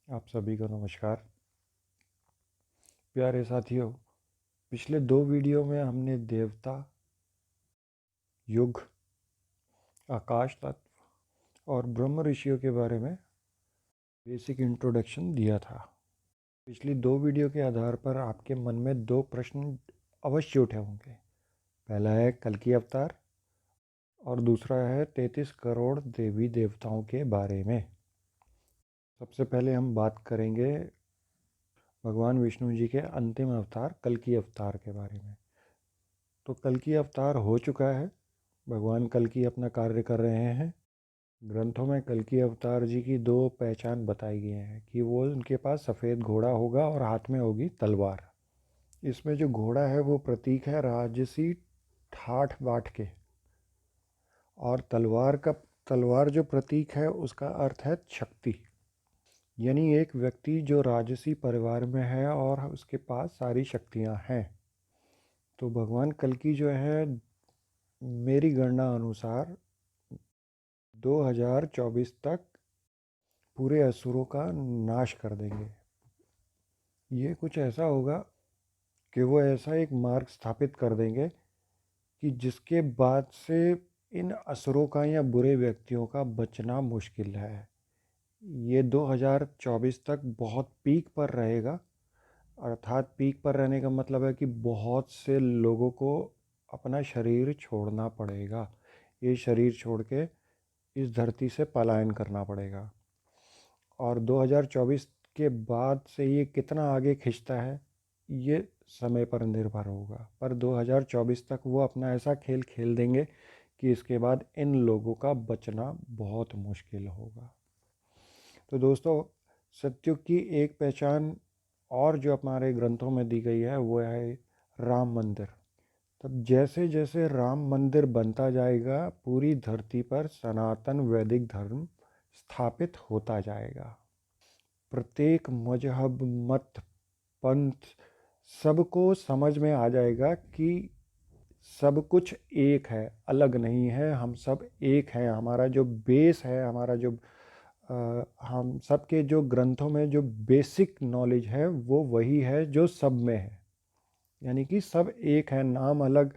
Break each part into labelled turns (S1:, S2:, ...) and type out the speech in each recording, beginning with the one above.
S1: आप सभी को नमस्कार। प्यारे साथियों, पिछले 2 वीडियो में हमने देवता, युग, आकाश तत्व और ब्रह्म ऋषियों के बारे में बेसिक इंट्रोडक्शन दिया था। पिछली 2 वीडियो के आधार पर आपके मन में 2 प्रश्न अवश्य उठे होंगे। पहला है कल्कि अवतार और दूसरा है 33 करोड़ देवी देवताओं के बारे में। सबसे पहले हम बात करेंगे भगवान विष्णु जी के अंतिम अवतार कल्कि अवतार के बारे में। तो कल्कि अवतार हो चुका है, भगवान कल्कि अपना कार्य कर रहे हैं। ग्रंथों में कल्कि अवतार जी की 2 पहचान बताई गई हैं कि वो उनके पास सफ़ेद घोड़ा होगा और हाथ में होगी तलवार। इसमें जो घोड़ा है वो प्रतीक है राजसी ठाठ बाट के, और तलवार जो प्रतीक है उसका अर्थ है शक्ति। यानी एक व्यक्ति जो राजसी परिवार में है और उसके पास सारी शक्तियां हैं। तो भगवान कल्कि जो है मेरी गणना अनुसार 2024 तक पूरे असुरों का नाश कर देंगे। ये कुछ ऐसा होगा कि वो ऐसा एक मार्ग स्थापित कर देंगे कि जिसके बाद से इन असुरों का या बुरे व्यक्तियों का बचना मुश्किल है। ये 2024 तक बहुत पीक पर रहेगा। अर्थात पीक पर रहने का मतलब है कि बहुत से लोगों को अपना शरीर छोड़ना पड़ेगा। ये शरीर छोड़ के इस धरती से पलायन करना पड़ेगा। और 2024 के बाद से ये कितना आगे खिंचता है ये समय पर निर्भर होगा, पर 2024 तक वो अपना ऐसा खेल खेल देंगे कि इसके बाद इन लोगों का बचना बहुत मुश्किल होगा। तो दोस्तों, सत्युग की एक पहचान और जो हमारे ग्रंथों में दी गई है वो है राम मंदिर। तब जैसे जैसे राम मंदिर बनता जाएगा पूरी धरती पर सनातन वैदिक धर्म स्थापित होता जाएगा। प्रत्येक मजहब, मत, पंथ सबको समझ में आ जाएगा कि सब कुछ एक है, अलग नहीं है। हम सब एक हैं। हमारा जो बेस है, हमारा जो हम सब के जो ग्रंथों में जो बेसिक नॉलेज है वो वही है जो सब में है। यानी कि सब एक है। नाम अलग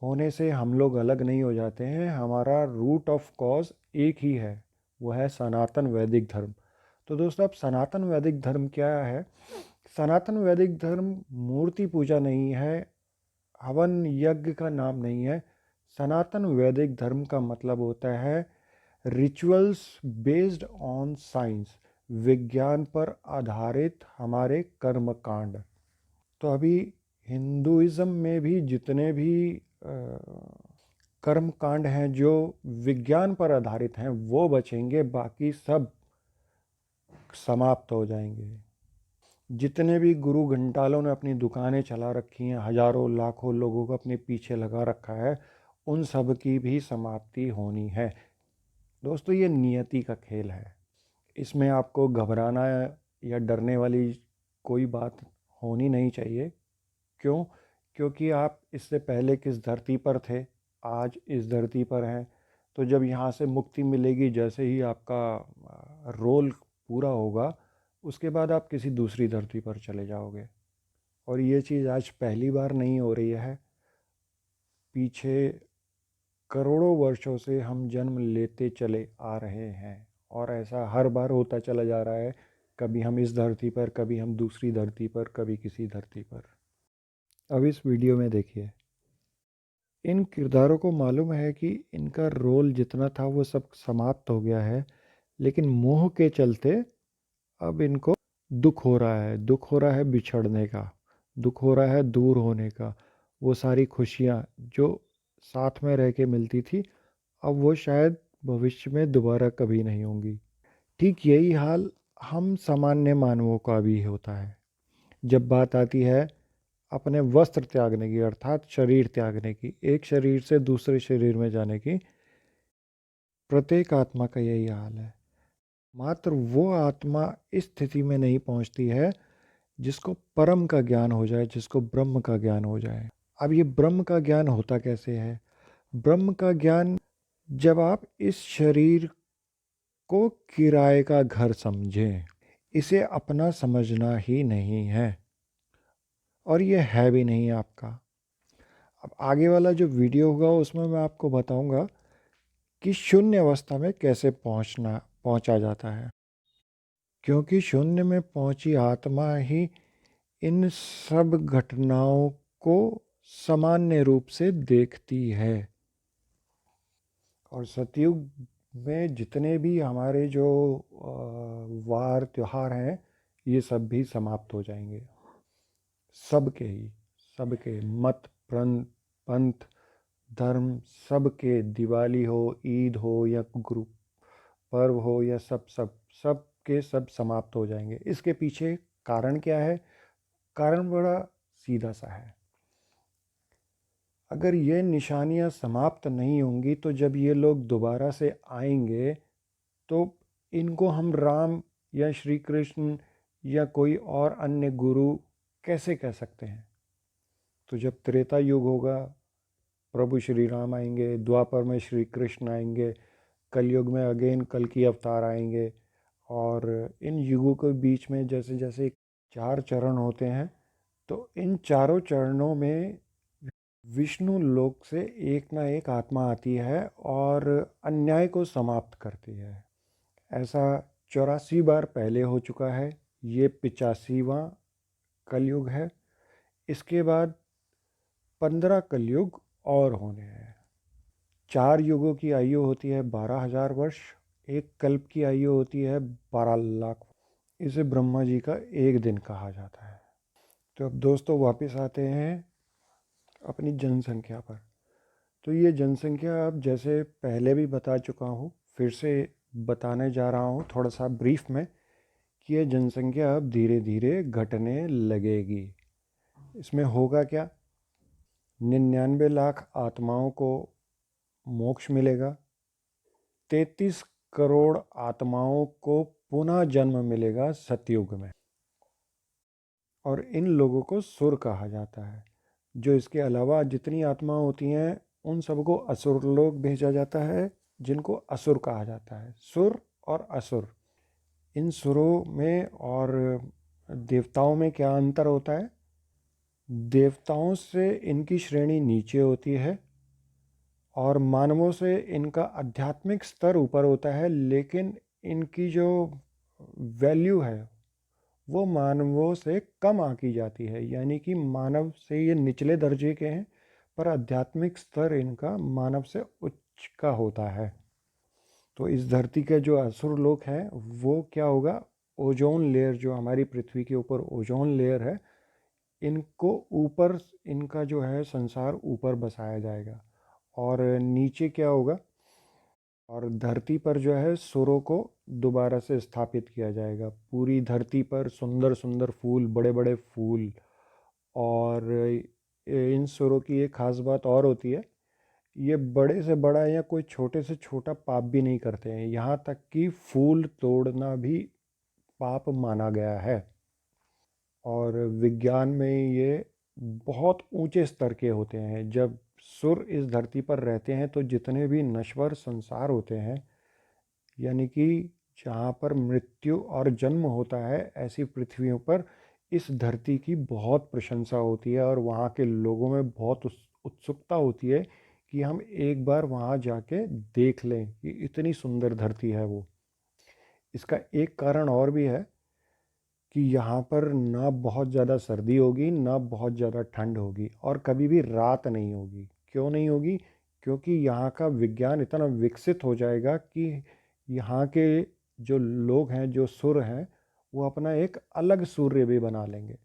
S1: होने से हम लोग अलग नहीं हो जाते हैं। हमारा रूट ऑफ कॉज एक ही है, वो है सनातन वैदिक धर्म। तो दोस्तों, अब सनातन वैदिक धर्म क्या है? सनातन वैदिक धर्म मूर्ति पूजा नहीं है, हवन यज्ञ का नाम नहीं है। सनातन वैदिक धर्म का मतलब होता है रिचुअल्स बेस्ड ऑन साइंस, विज्ञान पर आधारित हमारे कर्म कांड। तो अभी हिंदुइज्म में भी जितने भी कर्म कांड हैं जो विज्ञान पर आधारित हैं वो बचेंगे, बाकी सब समाप्त हो जाएंगे। जितने भी गुरु घंटालों ने अपनी दुकानें चला रखी हैं, हजारों लाखों लोगों को अपने पीछे लगा रखा है, उन सब की भी समाप्ति होनी है। दोस्तों, ये नियति का खेल है। इसमें आपको घबराना या डरने वाली कोई बात होनी नहीं चाहिए। क्यों? क्योंकि आप इससे पहले किस धरती पर थे, आज इस धरती पर हैं। तो जब यहाँ से मुक्ति मिलेगी, जैसे ही आपका रोल पूरा होगा, उसके बाद आप किसी दूसरी धरती पर चले जाओगे। और ये चीज़ आज पहली बार नहीं हो रही है। पीछे करोड़ों वर्षों से हम जन्म लेते चले आ रहे हैं और ऐसा हर बार होता चला जा रहा है। कभी हम इस धरती पर, कभी हम दूसरी धरती पर, कभी किसी धरती पर। अब इस वीडियो में देखिए, इन किरदारों को मालूम है कि इनका रोल जितना था वो सब समाप्त हो गया है, लेकिन मोह के चलते अब इनको दुख हो रहा है। दुख हो रहा है बिछड़ने का, दुख हो रहा है दूर होने का। वो सारी खुशियाँ जो साथ में रह के मिलती थी, अब वो शायद भविष्य में दोबारा कभी नहीं होंगी। ठीक यही हाल हम सामान्य मानवों का भी होता है। जब बात आती है अपने वस्त्र त्यागने की, अर्थात शरीर त्यागने की, एक शरीर से दूसरे शरीर में जाने की, प्रत्येक आत्मा का यही हाल है। मात्र वो आत्मा इस स्थिति में नहीं पहुंचती है जिसको परम का ज्ञान हो जाए, जिसको ब्रह्म का ज्ञान हो जाए। अब ये ब्रह्म का ज्ञान होता कैसे है? ब्रह्म का ज्ञान जब आप इस शरीर को किराए का घर समझें। इसे अपना समझना ही नहीं है और ये है भी नहीं आपका। अब आगे वाला जो वीडियो होगा उसमें मैं आपको बताऊंगा कि शून्य अवस्था में कैसे पहुंचा जाता है, क्योंकि शून्य में पहुंची आत्मा ही इन सब घटनाओं को सामान्य रूप से देखती है। और सतयुग में जितने भी हमारे जो वार त्योहार हैं ये सब भी समाप्त हो जाएंगे। सबके ही, सबके मत पंथ धर्म, सबके, दिवाली हो, ईद हो या गुरु पर्व हो या सब के सब समाप्त हो जाएंगे। इसके पीछे कारण क्या है? कारण बड़ा सीधा सा है। अगर ये निशानियां समाप्त नहीं होंगी तो जब ये लोग दोबारा से आएंगे तो इनको हम राम या श्री कृष्ण या कोई और अन्य गुरु कैसे कह सकते हैं? तो जब त्रेता युग होगा, प्रभु श्री राम आएंगे, द्वापर में श्री कृष्ण आएंगे, कलयुग में अगेन कल की अवतार आएंगे। और इन युगों के बीच में जैसे जैसे 4 चरण होते हैं, तो इन चारों चरणों में विष्णु लोक से एक ना एक आत्मा आती है और अन्याय को समाप्त करती है। ऐसा 84 बार पहले हो चुका है। ये 85वां कलयुग है। इसके बाद 15 कलयुग और होने हैं। 4 युगों की आयु होती है 12,000 वर्ष, एक कल्प की आयु होती है 12 लाख। इसे ब्रह्मा जी का एक दिन कहा जाता है। तो अब दोस्तों वापस आते हैं अपनी जनसंख्या पर। तो ये जनसंख्या अब जैसे पहले भी बता चुका हूँ, फिर से बताने जा रहा हूँ थोड़ा सा ब्रीफ में, कि ये जनसंख्या अब धीरे धीरे घटने लगेगी। इसमें होगा क्या? 99 लाख आत्माओं को मोक्ष मिलेगा, 33 करोड़ आत्माओं को पुनः जन्म मिलेगा सतयुग में, और इन लोगों को सुर कहा जाता है। जो इसके अलावा जितनी आत्मा होती हैं उन सबको असुर लोग भेजा जाता है, जिनको असुर कहा जाता है। सुर और असुर, इन सुरों में और देवताओं में क्या अंतर होता है? देवताओं से इनकी श्रेणी नीचे होती है और मानवों से इनका आध्यात्मिक स्तर ऊपर होता है, लेकिन इनकी जो वैल्यू है वो मानवों से कम आंकी जाती है। यानी कि मानव से ये निचले दर्जे के हैं, पर आध्यात्मिक स्तर इनका मानव से उच्च का होता है। तो इस धरती के जो असुर लोग हैं वो क्या होगा? ओजोन लेयर, जो हमारी पृथ्वी के ऊपर ओजोन लेयर है, इनको ऊपर, इनका जो है संसार ऊपर बसाया जाएगा। और नीचे क्या होगा? और धरती पर जो है सुरों को दोबारा से स्थापित किया जाएगा। पूरी धरती पर सुंदर सुंदर फूल, बड़े बड़े फूल। और इन सुरों की एक खास बात और होती है, ये बड़े से बड़ा या कोई छोटे से छोटा पाप भी नहीं करते हैं। यहाँ तक कि फूल तोड़ना भी पाप माना गया है। और विज्ञान में ये बहुत ऊंचे स्तर के होते हैं। जब सुर इस धरती पर रहते हैं तो जितने भी नश्वर संसार होते हैं, यानी कि जहाँ पर मृत्यु और जन्म होता है, ऐसी पृथ्वियों पर इस धरती की बहुत प्रशंसा होती है और वहाँ के लोगों में बहुत उत्सुकता होती है कि हम एक बार वहाँ जाके देख लें कि इतनी सुंदर धरती है वो। इसका एक कारण और भी है कि यहाँ पर ना बहुत ज़्यादा सर्दी होगी ना बहुत ज़्यादा ठंड होगी, और कभी भी रात नहीं होगी। क्यों नहीं होगी? क्योंकि यहाँ का विज्ञान इतना विकसित हो जाएगा कि यहाँ के जो लोग हैं, जो सुर हैं, वो अपना एक अलग सूर्य भी बना लेंगे।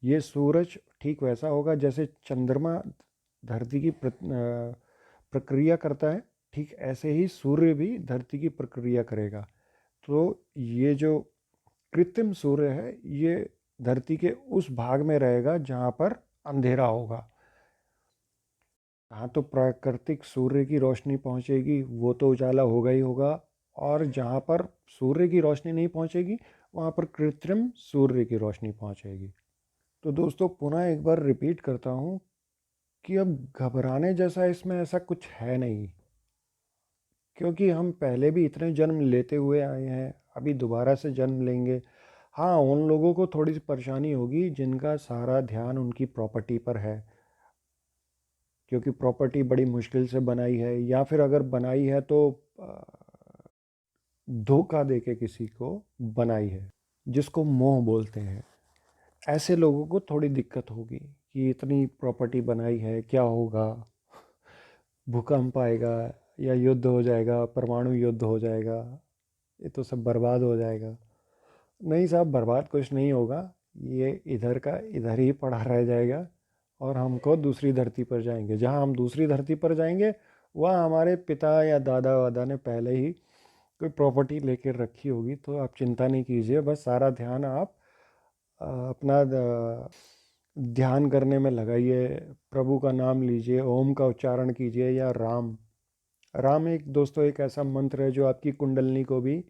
S1: ये सूरज ठीक वैसा होगा जैसे चंद्रमा धरती की प्रक्रिया करता है, ठीक ऐसे ही सूर्य भी धरती की प्रक्रिया करेगा। तो ये जो कृत्रिम सूर्य है ये धरती के उस भाग में रहेगा जहाँ पर अंधेरा होगा। जहाँ तो प्राकृतिक सूर्य की रोशनी पहुँचेगी वो तो उजाला होगा ही होगा, और जहाँ पर सूर्य की रोशनी नहीं पहुँचेगी वहाँ पर कृत्रिम सूर्य की रोशनी पहुँचेगी। तो दोस्तों पुनः एक बार रिपीट करता हूँ कि अब घबराने जैसा इसमें ऐसा कुछ है नहीं, क्योंकि हम पहले भी इतने जन्म लेते हुए आए हैं, अभी दोबारा से जन्म लेंगे। हाँ, उन लोगों को थोड़ी सी परेशानी होगी जिनका सारा ध्यान उनकी प्रॉपर्टी पर है, क्योंकि प्रॉपर्टी बड़ी मुश्किल से बनाई है, या फिर अगर बनाई है तो धोखा दे के किसी को बनाई है, जिसको मोह बोलते हैं। ऐसे लोगों को थोड़ी दिक्कत होगी कि इतनी प्रॉपर्टी बनाई है, क्या होगा, भूकंप आएगा या युद्ध हो जाएगा, परमाणु युद्ध हो जाएगा, ये तो सब बर्बाद हो जाएगा। नहीं साहब, बर्बाद कुछ नहीं होगा, ये इधर का इधर ही पड़ा रह जाएगा और हमको दूसरी धरती पर जाएंगे। जहाँ हम दूसरी धरती पर जाएंगे वहाँ हमारे पिता या दादा वादा ने पहले ही कोई प्रॉपर्टी लेकर रखी होगी, तो आप चिंता नहीं कीजिए, बस सारा ध्यान आप अपना ध्यान करने में लगाइए, प्रभु का नाम लीजिए, ओम का उच्चारण कीजिए, या राम। राम एक दोस्तों एक ऐसा मंत्र है जो आपकी कुंडलनी को भी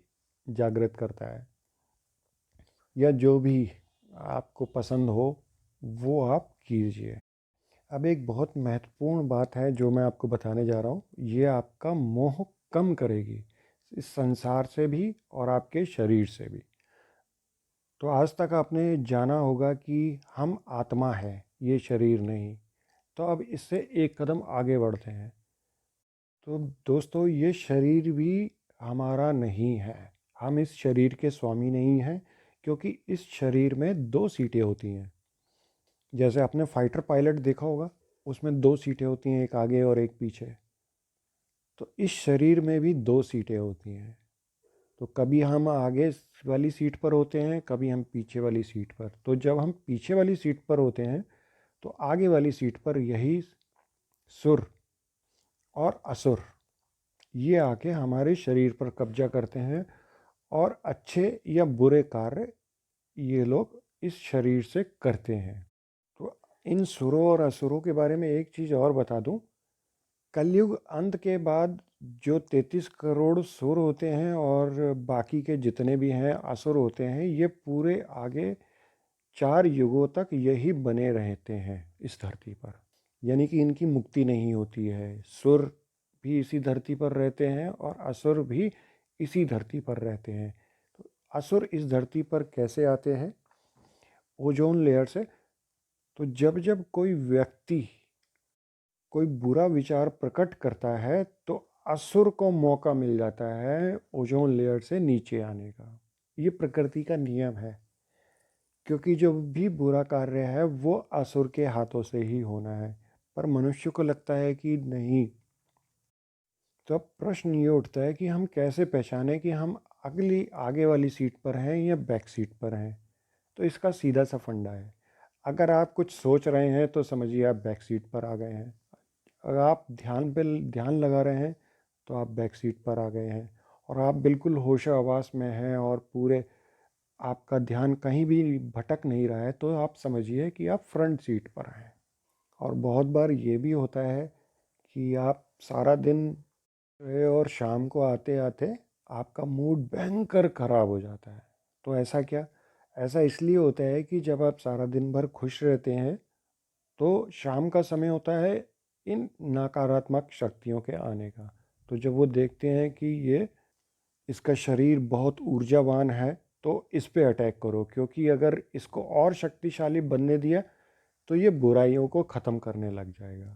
S1: जागृत करता है, या जो भी आपको पसंद हो वो आप कीजिए। अब एक बहुत महत्वपूर्ण बात है जो मैं आपको बताने जा रहा हूँ, ये आपका मोह कम करेगी, इस संसार से भी और आपके शरीर से भी। तो आज तक आपने जाना होगा कि हम आत्मा है, ये शरीर नहीं। तो अब इससे एक कदम आगे बढ़ते हैं। तो दोस्तों, ये शरीर भी हमारा नहीं है, हम इस शरीर के स्वामी नहीं हैं, क्योंकि इस शरीर में दो सीटें होती हैं। जैसे आपने फाइटर पायलट देखा होगा, उसमें दो सीटें होती हैं, एक आगे और एक पीछे। तो इस शरीर में भी दो सीटें होती हैं। तो कभी हम आगे वाली सीट पर होते हैं, कभी हम पीछे वाली सीट पर। तो जब हम पीछे वाली सीट पर होते हैं तो आगे वाली सीट पर यही सुर और असुर ये आके हमारे शरीर पर कब्जा करते हैं, और अच्छे या बुरे कार्य ये लोग इस शरीर से करते हैं। तो इन सुरों और असुरों के बारे में एक चीज़ और बता दूं, कलयुग अंत के बाद जो 33 करोड़ सुर होते हैं और बाकी के जितने भी हैं असुर होते हैं, ये पूरे आगे 4 युगों तक यही बने रहते हैं इस धरती पर। यानी कि इनकी मुक्ति नहीं होती है। सुर भी इसी धरती पर रहते हैं और असुर भी इसी धरती पर रहते हैं। तो असुर इस धरती पर कैसे आते हैं? ओजोन लेयर से। तो जब जब कोई व्यक्ति कोई बुरा विचार प्रकट करता है तो असुर को मौका मिल जाता है ओजोन लेयर से नीचे आने का। ये प्रकृति का नियम है, क्योंकि जो भी बुरा कार्य है वो असुर के हाथों से ही होना है। पर मनुष्य को लगता है कि नहीं। तो अब प्रश्न ये उठता है कि हम कैसे पहचानें कि हम अगली आगे वाली सीट पर हैं या बैक सीट पर हैं। तो इसका सीधा सा फंडा है, अगर आप कुछ सोच रहे हैं तो समझिए आप बैक सीट पर आ गए हैं। अगर आप ध्यान पे ध्यान लगा रहे हैं तो आप बैक सीट पर आ गए हैं। और आप बिल्कुल होशो हवास में हैं और पूरे आपका ध्यान कहीं भी भटक नहीं रहा है, तो आप समझिए कि आप फ्रंट सीट पर हैं। और बहुत बार ये भी होता है कि आप सारा दिन रहे और शाम को आते आते आपका मूड भयंकर ख़राब हो जाता है। तो ऐसा क्या? ऐसा इसलिए होता है कि जब आप सारा दिन भर खुश रहते हैं तो शाम का समय होता है इन नकारात्मक शक्तियों के आने का। तो जब वो देखते हैं कि ये इसका शरीर बहुत ऊर्जावान है तो इस पे अटैक करो, क्योंकि अगर इसको और शक्तिशाली बनने दिया तो ये बुराइयों को ख़त्म करने लग जाएगा।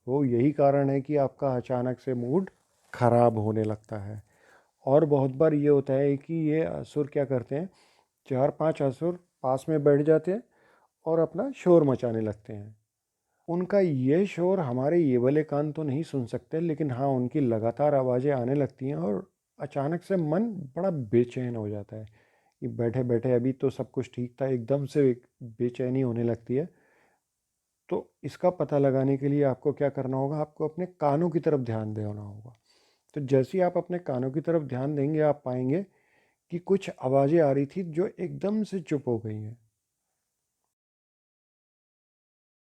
S1: तो यही कारण है कि आपका अचानक से मूड खराब होने लगता है। और बहुत बार ये होता है कि ये असुर क्या करते हैं, 4-5 असुर पास में बैठ जाते हैं और अपना शोर मचाने लगते हैं। उनका ये शोर हमारे ये वाले कान तो नहीं सुन सकते, लेकिन हाँ उनकी लगातार आवाज़ें आने लगती हैं और अचानक से मन बड़ा बेचैन हो जाता है कि बैठे बैठे अभी तो सब कुछ ठीक था, एकदम से बेचैनी होने लगती है। तो इसका पता लगाने के लिए आपको क्या करना होगा, आपको अपने कानों की तरफ ध्यान देना होगा। तो जैसे ही आप अपने कानों की तरफ ध्यान देंगे आप पाएंगे कि कुछ आवाज़ें आ रही थी जो एकदम से चुप हो गई हैं।